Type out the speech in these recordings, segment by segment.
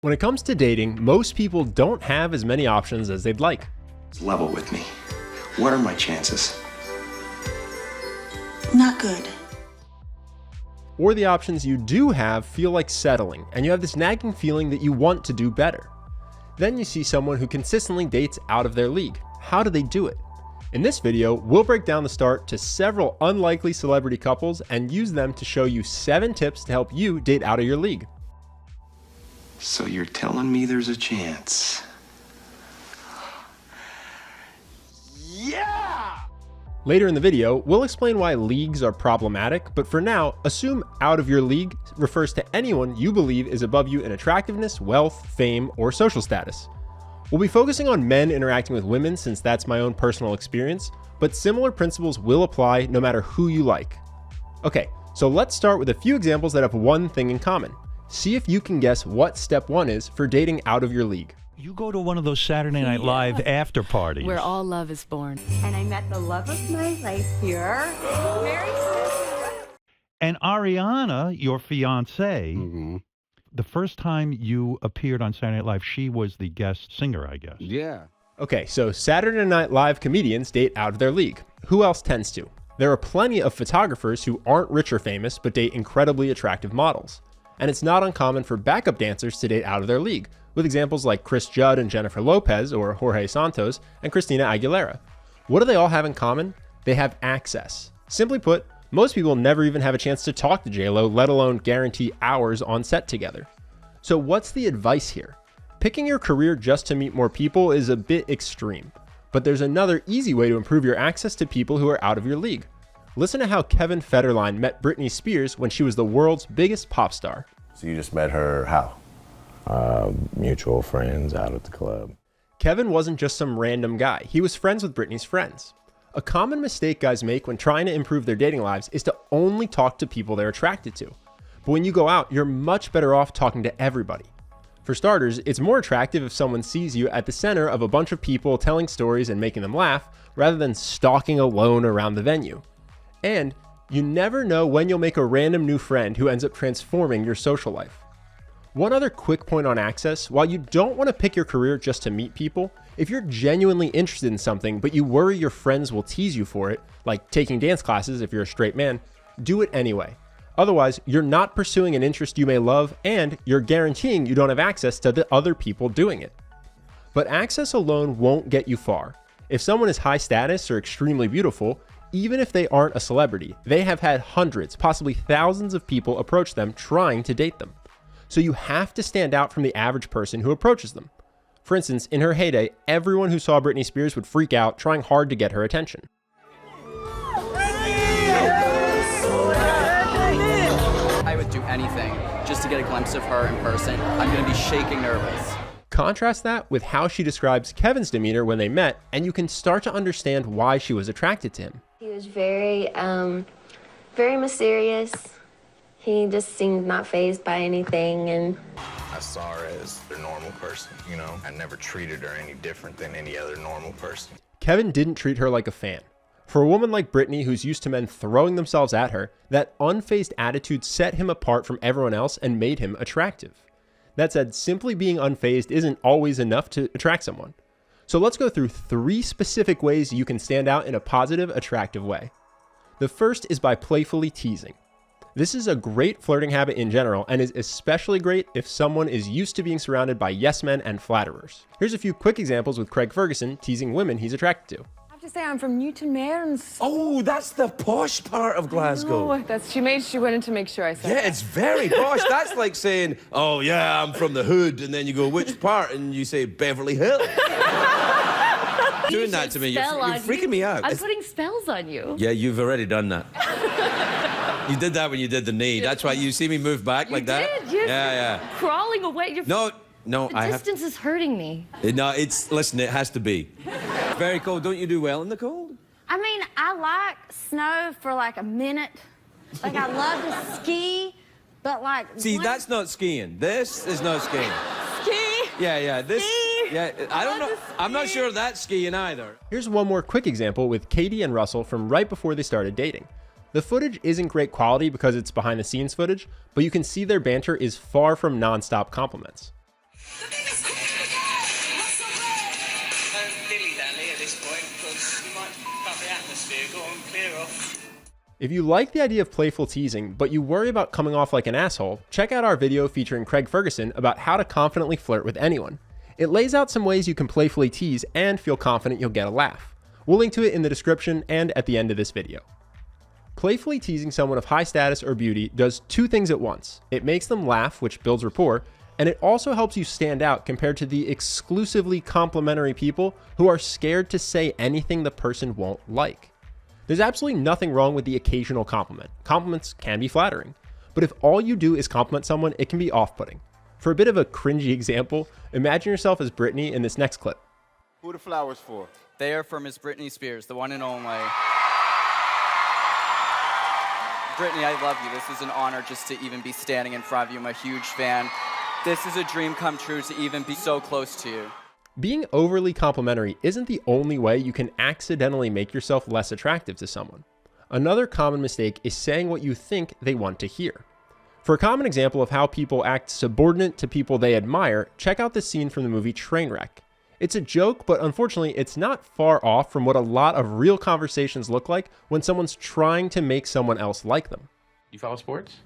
When it comes to dating, most people don't have as many options as they'd like. Level with me. What are my chances? Not good. Or the options you do have feel like settling, and you have this nagging feeling that you want to do better. Then you see someone who consistently dates out of their league. How do they do it? In this video, we'll break down the start to several unlikely celebrity couples and use them to show you 7 tips to help you date out of your league. So you're telling me there's a chance? Yeah! Later in the video, we'll explain why leagues are problematic, but for now, assume out of your league refers to anyone you believe is above you in attractiveness, wealth, fame, or social status. We'll be focusing on men interacting with women since that's my own personal experience, but similar principles will apply no matter who you like. Okay, so let's start with a few examples that have one thing in common. See if you can guess what step 1 is for dating out of your league. You go to one of those Saturday Night Live after parties. Where all love is born. And I met the love of my life here. Merry Christmas. And Ariana, your fiance, the first time you appeared on Saturday Night Live, she was the guest singer, I guess. Yeah. Okay, so Saturday Night Live comedians date out of their league. Who else tends to? There are plenty of photographers who aren't rich or famous but date incredibly attractive models. And it's not uncommon for backup dancers to date out of their league, with examples like Chris Judd and Jennifer Lopez, or Jorge Santos, and Christina Aguilera. What do they all have in common? They have access. Simply put, most people never even have a chance to talk to J-Lo, let alone guarantee hours on set together. So what's the advice here? Picking your career just to meet more people is a bit extreme, but there's another easy way to improve your access to people who are out of your league. Listen to how Kevin Federline met Britney Spears when she was the world's biggest pop star. So you just met her how? Mutual friends out at the club. Kevin wasn't just some random guy. He was friends with Britney's friends. A common mistake guys make when trying to improve their dating lives is to only talk to people they're attracted to. But when you go out, you're much better off talking to everybody. For starters, it's more attractive if someone sees you at the center of a bunch of people telling stories and making them laugh, rather than stalking alone around the venue. And you never know when you'll make a random new friend who ends up transforming your social life. One other quick point on access, while you don't want to pick your career just to meet people, if you're genuinely interested in something but you worry your friends will tease you for it, like taking dance classes if you're a straight man, do it anyway. Otherwise, you're not pursuing an interest you may love and you're guaranteeing you don't have access to the other people doing it. But access alone won't get you far. If someone is high status or extremely beautiful, even if they aren't a celebrity, they have had hundreds, possibly thousands of people approach them trying to date them. So you have to stand out from the average person who approaches them. For instance, in her heyday, everyone who saw Britney Spears would freak out trying hard to get her attention. I would do anything just to get a glimpse of her in person. I'm going to be shaking nervous. Contrast that with how she describes Kevin's demeanor when they met, and you can start to understand why she was attracted to him. He was very mysterious. He just seemed not fazed by anything, and I saw her as a normal person, you know? I never treated her any different than any other normal person. Kevin didn't treat her like a fan. For a woman like Britney who's used to men throwing themselves at her, that unfazed attitude set him apart from everyone else and made him attractive. That said, simply being unfazed isn't always enough to attract someone. So let's go through 3 specific ways you can stand out in a positive, attractive way. The first is by playfully teasing. This is a great flirting habit in general and is especially great if someone is used to being surrounded by yes men and flatterers. Here's a few quick examples with Craig Ferguson teasing women he's attracted to. I have to say I'm from Newton Mearns. Oh, that's the posh part of Glasgow. Oh, she wanted to make sure I said Yeah, that. it's very posh. That's like saying, oh yeah, I'm from the hood, and then you go, which part? And you say Beverly Hills. Doing that to me, you're freaking me out. I'm putting spells on you. Yeah, you've already done that. You did that when you did the knee. That's why you see me move back like that. Did, Yeah. Crawling away. No, The distance is hurting me. No, listen, it has to be. Very cold. Don't you do well in the cold? I mean, I like snow for like a minute. Like, I love to ski, but like... See, that's not skiing. This is not skiing. Ski? Yeah, this... Ski? Yeah, I don't know. I'm not sure that's skiing either. Here's one more quick example with Katie and Russell from right before they started dating. The footage isn't great quality because it's behind the scenes footage, but you can see their banter is far from non-stop compliments. dilly-dally at this point because you might fuck the atmosphere. Go on, clear off. If you like the idea of playful teasing, but you worry about coming off like an asshole, check out our video featuring Craig Ferguson about how to confidently flirt with anyone. It lays out some ways you can playfully tease and feel confident you'll get a laugh. We'll link to it in the description and at the end of this video. Playfully teasing someone of high status or beauty does two things at once. It makes them laugh, which builds rapport, and it also helps you stand out compared to the exclusively complimentary people who are scared to say anything the person won't like. There's absolutely nothing wrong with the occasional compliment. Compliments can be flattering, but if all you do is compliment someone, it can be off-putting. For a bit of a cringy example, imagine yourself as Britney in this next clip. Who are the flowers for? They are for Miss Britney Spears, the one and only. Britney, I love you. This is an honor just to even be standing in front of you. I'm a huge fan. This is a dream come true to even be so close to you. Being overly complimentary isn't the only way you can accidentally make yourself less attractive to someone. Another common mistake is saying what you think they want to hear. For a common example of how people act subordinate to people they admire, check out this scene from the movie Trainwreck. It's a joke, but unfortunately, it's not far off from what a lot of real conversations look like when someone's trying to make someone else like them. You follow sports?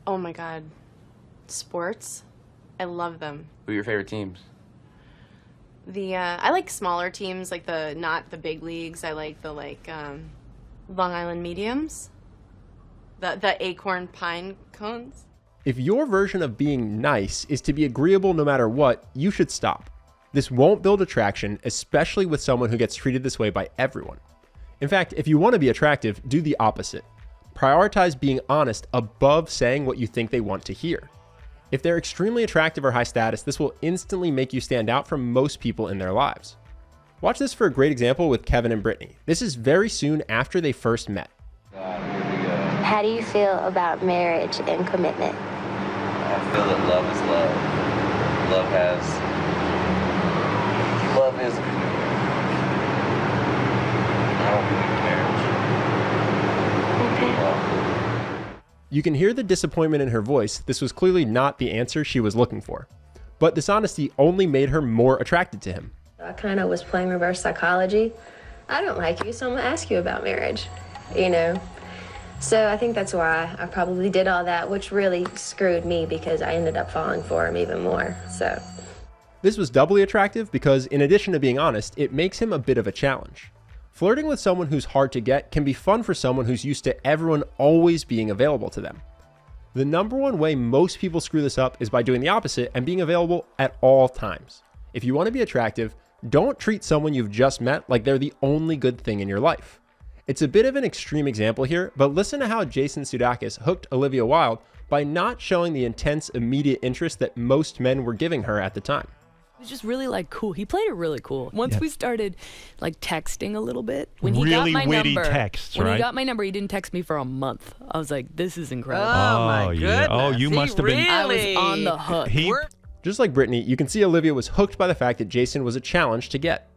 Oh my God. Sports? I love them. Who are your favorite teams? I like smaller teams, like not the big leagues. I like the Long Island mediums. The acorn pine cones. If your version of being nice is to be agreeable no matter what, you should stop. This won't build attraction, especially with someone who gets treated this way by everyone. In fact, if you want to be attractive, do the opposite. Prioritize being honest above saying what you think they want to hear. If they're extremely attractive or high status, this will instantly make you stand out from most people in their lives. Watch this for a great example with Kevin and Brittany. This is very soon after they first met. How do you feel about marriage and commitment? I feel that love is love. Love is a commitment. I don't believe marriage. Okay. You can hear the disappointment in her voice. This was clearly not the answer she was looking for. But this honesty only made her more attracted to him. I kind of was playing reverse psychology. I don't like you, so I'm gonna ask you about marriage, you know? So I think that's why I probably did all that, which really screwed me because I ended up falling for him even more, so. This was doubly attractive because in addition to being honest, it makes him a bit of a challenge. Flirting with someone who's hard to get can be fun for someone who's used to everyone always being available to them. The number one way most people screw this up is by doing the opposite and being available at all times. If you want to be attractive, don't treat someone you've just met like they're the only good thing in your life. It's a bit of an extreme example here, but listen to how Jason Sudeikis hooked Olivia Wilde by not showing the intense, immediate interest that most men were giving her at the time. He was just really cool. He played it really cool. Once we started texting a little bit, when he really got my witty number, texts, when right? he got my number, he didn't text me for a month. I was like, this is incredible. Oh my goodness. Yeah. Oh, you must have been. I was on the hook. Just like Brittany, you can see Olivia was hooked by the fact that Jason was a challenge to get.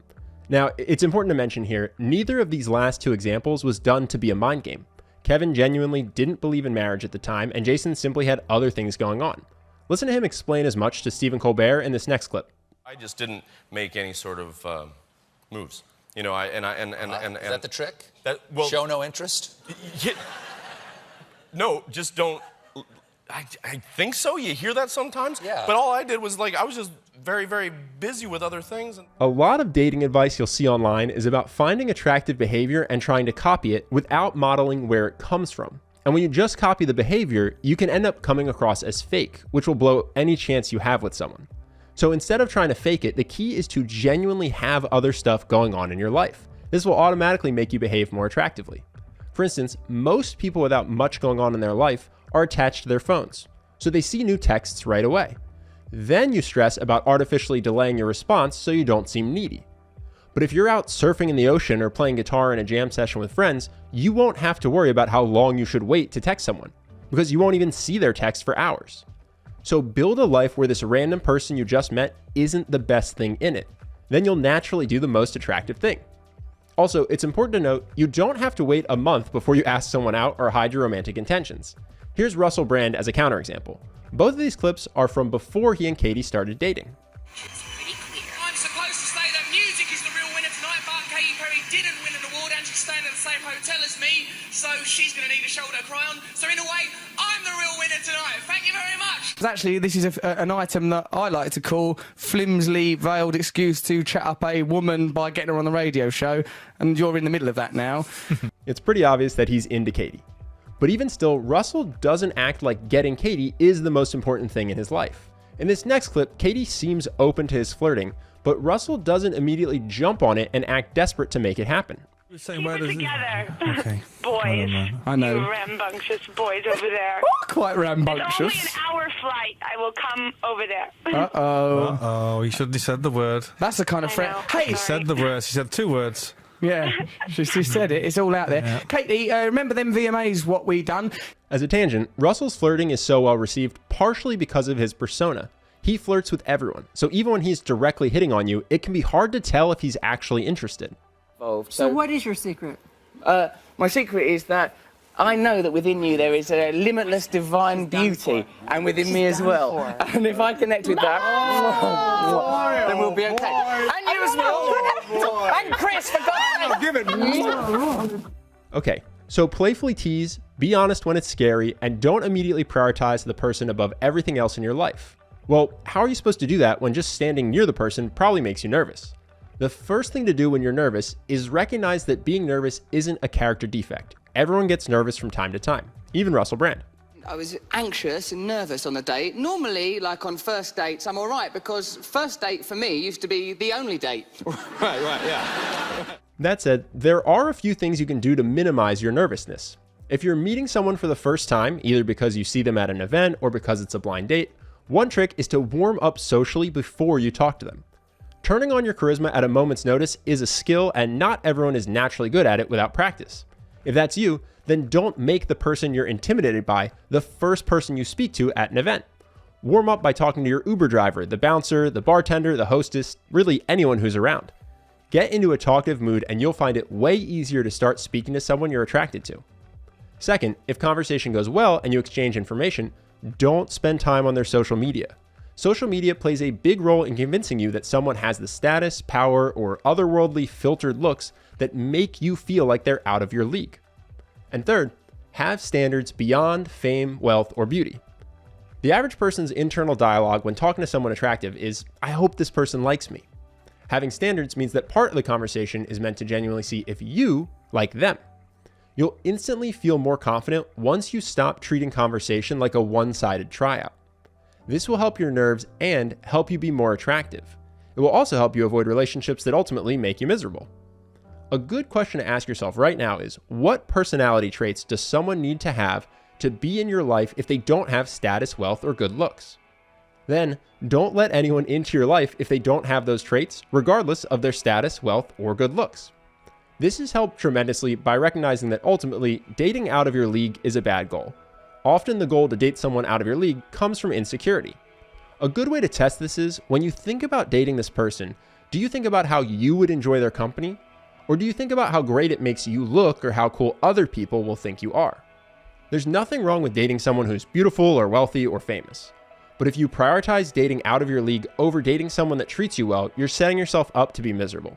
Now, it's important to mention here, neither of these last two examples was done to be a mind game. Kevin genuinely didn't believe in marriage at the time, and Jason simply had other things going on. Listen to him explain as much to Stephen Colbert in this next clip. I just didn't make any sort of moves, you know. Is that the trick? Well, show no interest. No, just don't. I think so. You hear that sometimes. Yeah. But all I did was I was just very, very busy with other things. A lot of dating advice you'll see online is about finding attractive behavior and trying to copy it without modeling where it comes from. And when you just copy the behavior, you can end up coming across as fake, which will blow any chance you have with someone. So instead of trying to fake it, the key is to genuinely have other stuff going on in your life. This will automatically make you behave more attractively. For instance, most people without much going on in their life are attached to their phones, so they see new texts right away. Then you stress about artificially delaying your response so you don't seem needy. But if you're out surfing in the ocean or playing guitar in a jam session with friends, you won't have to worry about how long you should wait to text someone, because you won't even see their text for hours. So build a life where this random person you just met isn't the best thing in it. Then you'll naturally do the most attractive thing. Also, it's important to note, you don't have to wait a month before you ask someone out or hide your romantic intentions. Here's Russell Brand as a counterexample. Both of these clips are from before he and Katie started dating. I'm supposed to say that music is the real winner tonight, but Katy Perry didn't win an award and she's staying at the same hotel as me, so she's going to need a shoulder cry on. So in a way, I'm the real winner tonight. Thank you very much. Actually, this is an item that I like to call flimsily veiled excuse to chat up a woman by getting her on the radio show, and you're in the middle of that now. It's pretty obvious that he's into Katie. But even still, Russell doesn't act like getting Katie is the most important thing in his life. In this next clip, Katie seems open to his flirting, but Russell doesn't immediately jump on it and act desperate to make it happen. Keep it together, Okay. boys. I know. You rambunctious boys over there. Quite rambunctious. It's only an hour flight. I will come over there. Uh-oh. You shouldn't have said the word. That's the kind of friend. Hey, She said the word. She said 2 words. Yeah, she said it. It's all out there. Yeah. Katie, remember them VMAs, what we done? As a tangent, Russell's flirting is so well received partially because of his persona. He flirts with everyone, so even when he's directly hitting on you, it can be hard to tell if he's actually interested. So what is your secret? My secret is that I know that within you there is a limitless divine beauty, and within me as well. And if I connect with that, then we'll be okay. And you as well. And Chris, for God's sake. Give it. Okay, so playfully tease, be honest when it's scary, and don't immediately prioritize the person above everything else in your life. Well, how are you supposed to do that when just standing near the person probably makes you nervous? The first thing to do when you're nervous is recognize that being nervous isn't a character defect. Everyone gets nervous from time to time, even Russell Brand. I was anxious and nervous on the date. Normally, like on first dates, I'm all right because first date for me used to be the only date. Right, yeah. That said, there are a few things you can do to minimize your nervousness. If you're meeting someone for the first time, either because you see them at an event or because it's a blind date, one trick is to warm up socially before you talk to them. Turning on your charisma at a moment's notice is a skill, and not everyone is naturally good at it without practice. If that's you, then don't make the person you're intimidated by the first person you speak to at an event. Warm up by talking to your Uber driver, the bouncer, the bartender, the hostess, really anyone who's around. Get into a talkative mood and you'll find it way easier to start speaking to someone you're attracted to. Second, if conversation goes well and you exchange information, don't spend time on their social media. Social media plays a big role in convincing you that someone has the status, power, or otherworldly filtered looks that make you feel like they're out of your league. And third, have standards beyond fame, wealth, or beauty. The average person's internal dialogue when talking to someone attractive is, I hope this person likes me. Having standards means that part of the conversation is meant to genuinely see if you like them. You'll instantly feel more confident once you stop treating conversation like a one-sided tryout. This will help your nerves and help you be more attractive. It will also help you avoid relationships that ultimately make you miserable. A good question to ask yourself right now is, what personality traits does someone need to have to be in your life if they don't have status, wealth, or good looks? Then, don't let anyone into your life if they don't have those traits, regardless of their status, wealth, or good looks. This has helped tremendously by recognizing that ultimately, dating out of your league is a bad goal. Often the goal to date someone out of your league comes from insecurity. A good way to test this is, when you think about dating this person, do you think about how you would enjoy their company? Or do you think about how great it makes you look or how cool other people will think you are? There's nothing wrong with dating someone who's beautiful or wealthy or famous. But if you prioritize dating out of your league over dating someone that treats you well, you're setting yourself up to be miserable.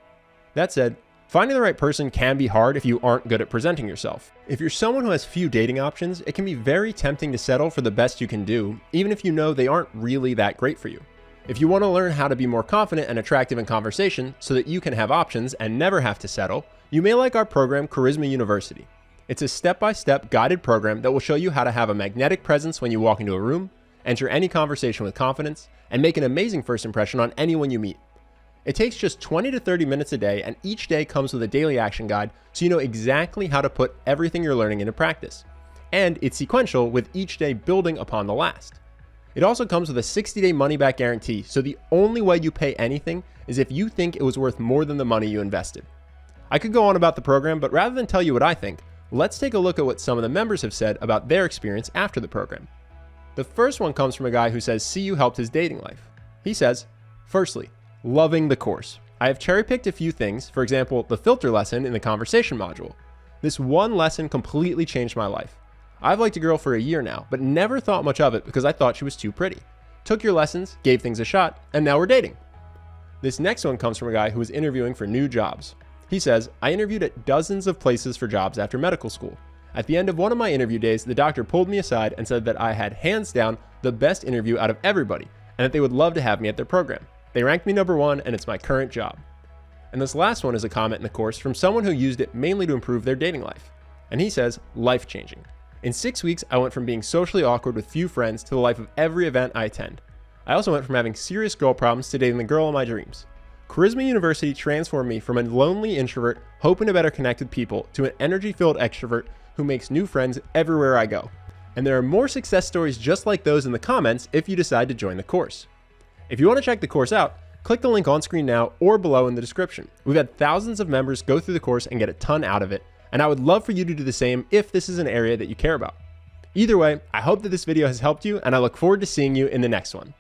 That said, finding the right person can be hard if you aren't good at presenting yourself. If you're someone who has few dating options, it can be very tempting to settle for the best you can do, even if you know they aren't really that great for you. If you want to learn how to be more confident and attractive in conversation so that you can have options and never have to settle, you may like our program Charisma University. It's a step-by-step guided program that will show you how to have a magnetic presence when you walk into a room, enter any conversation with confidence, and make an amazing first impression on anyone you meet. It takes just 20 to 30 minutes a day, and each day comes with a daily action guide so you know exactly how to put everything you're learning into practice. And it's sequential, with each day building upon the last. It also comes with a 60-day money-back guarantee, so the only way you pay anything is if you think it was worth more than the money you invested. I could go on about the program, but rather than tell you what I think, let's take a look at what some of the members have said about their experience after the program. The first one comes from a guy who says CU helped his dating life. He says, firstly, loving the course. I have cherry-picked a few things, for example, the filter lesson in the conversation module. This one lesson completely changed my life. I've liked a girl for a year now, but never thought much of it because I thought she was too pretty. Took your lessons, gave things a shot, and now we're dating. This next one comes from a guy who was interviewing for new jobs. He says, I interviewed at dozens of places for jobs after medical school. At the end of one of my interview days, the doctor pulled me aside and said that I had hands down the best interview out of everybody, and that they would love to have me at their program. They ranked me number 1, and it's my current job. And this last one is a comment in the course from someone who used it mainly to improve their dating life. And he says, life-changing. In 6 weeks, I went from being socially awkward with few friends to the life of every event I attend. I also went from having serious girl problems to dating the girl of my dreams. Charisma University transformed me from a lonely introvert hoping to better connect with people to an energy-filled extrovert who makes new friends everywhere I go. And there are more success stories just like those in the comments if you decide to join the course. If you want to check the course out, click the link on screen now or below in the description. We've had thousands of members go through the course and get a ton out of it, and I would love for you to do the same if this is an area that you care about. Either way, I hope that this video has helped you, and I look forward to seeing you in the next one.